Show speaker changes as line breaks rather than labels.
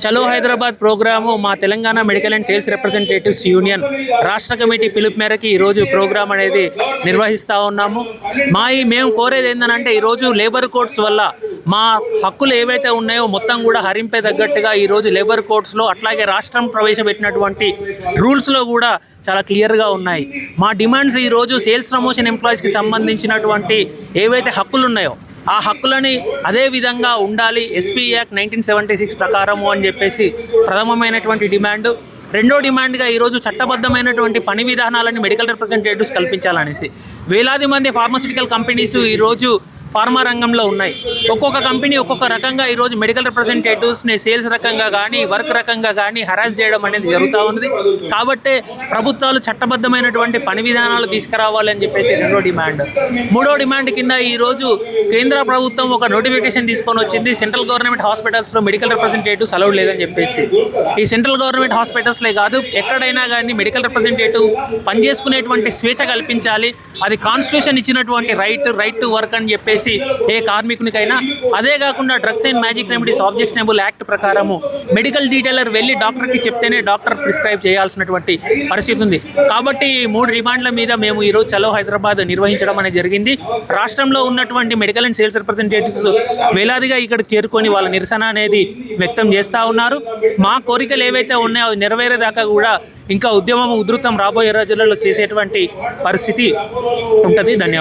చలో హైదరాబాద్ ప్రోగ్రాము మా Telangana medical and sales representatives union రాష్ట్ర కమిటీ పిలుపు మేరకు ఈరోజు ప్రోగ్రాం అనేది నిర్వహిస్తూ ఉన్నాము. మేము కోరేది ఏంటంటే ఈరోజు లేబర్ కోడ్స్ వల్ల మా హక్కులు ఏవైతే ఉన్నాయో మొత్తం కూడా హరింపే తగ్గట్టుగా ఈరోజు లేబర్ కోడ్స్లో అట్లాగే రాష్ట్రం ప్రవేశపెట్టినటువంటి రూల్స్లో కూడా చాలా క్లియర్గా ఉన్నాయి. మా డిమాండ్స్ ఈరోజు సేల్స్ ప్రమోషన్ ఎంప్లాయీస్కి సంబంధించినటువంటి ఏవైతే హక్కులు ఉన్నాయో ఆ హక్కులని అదే విధంగా ఉండాలి ఎస్పీ యాక్ట్ 1976 ప్రకారము అని చెప్పేసి ప్రథమమైనటువంటి డిమాండ్. రెండో డిమాండ్గా ఈరోజు చట్టబద్ధమైనటువంటి పని విధానాలని మెడికల్ రిప్రజెంటేటివ్స్ కల్పించాలనేసి. వేలాది మంది ఫార్మాస్యూటికల్ కంపెనీస్ ఈరోజు ఫార్మా రంగంలో ఉన్నాయి. ఒక్కొక్క కంపెనీ ఒక్కొక్క రకంగా ఈరోజు మెడికల్ రిప్రజెంటేటివ్స్ని సేల్స్ రకంగా కానీ వర్క్ రకంగా కానీ హరాస్ చేయడం అనేది జరుగుతూ ఉంది. కాబట్టి ప్రభుత్వాలు చట్టబద్ధమైనటువంటి పని విధానాలు తీసుకురావాలని చెప్పేసి రెండో డిమాండ్. మూడో డిమాండ్ కింద ఈరోజు కేంద్ర ప్రభుత్వం ఒక నోటిఫికేషన్ తీసుకొని వచ్చింది, సెంట్రల్ గవర్నమెంట్ హాస్పిటల్స్లో మెడికల్ రిప్రజెంటేటివ్స్ అలౌడ్ లేదని చెప్పేసి. ఈ సెంట్రల్ గవర్నమెంట్ హాస్పిటల్స్లే కాదు ఎక్కడైనా కానీ మెడికల్ రిప్రజెంటేటివ్ పనిచేసుకునేటువంటి స్వేచ్ఛ కల్పించాలి. అది కాన్స్టిట్యూషన్ ఇచ్చినటువంటి రైట్ టు వర్క్ అని చెప్పేసి ఏ కార్మికునికైనా. అదే కాకుండా drugs and magic remedies objectionable act ప్రకారము మెడికల్ డీటెయిలర్ వెళ్ళి డాక్టర్కి చెప్తేనే డాక్టర్ ప్రిస్క్రైబ్ చేయాల్సినటువంటి పరిస్థితి ఉంది. కాబట్టి ఈ మూడు డిమాండ్ల మీద మేము ఈరోజు చలో హైదరాబాద్ నిర్వహించడం అనేది జరిగింది. రాష్ట్రంలో ఉన్నటువంటి మెడికల్ అండ్ సేల్స్ రిప్రజెంటేటివ్స్ వేలాదిగా ఇక్కడికి చేరుకొని వాళ్ళ నిరసన అనేది వ్యక్తం చేస్తూ ఉన్నారు. మా కోరికలు ఏవైతే ఉన్నాయో అవి నెరవేరేదాకా కూడా ఇంకా ఉద్యమం ఉధృతం రాబోయే రోజులలో చేసేటువంటి పరిస్థితి ఉంటుంది. ధన్యవాదాలు.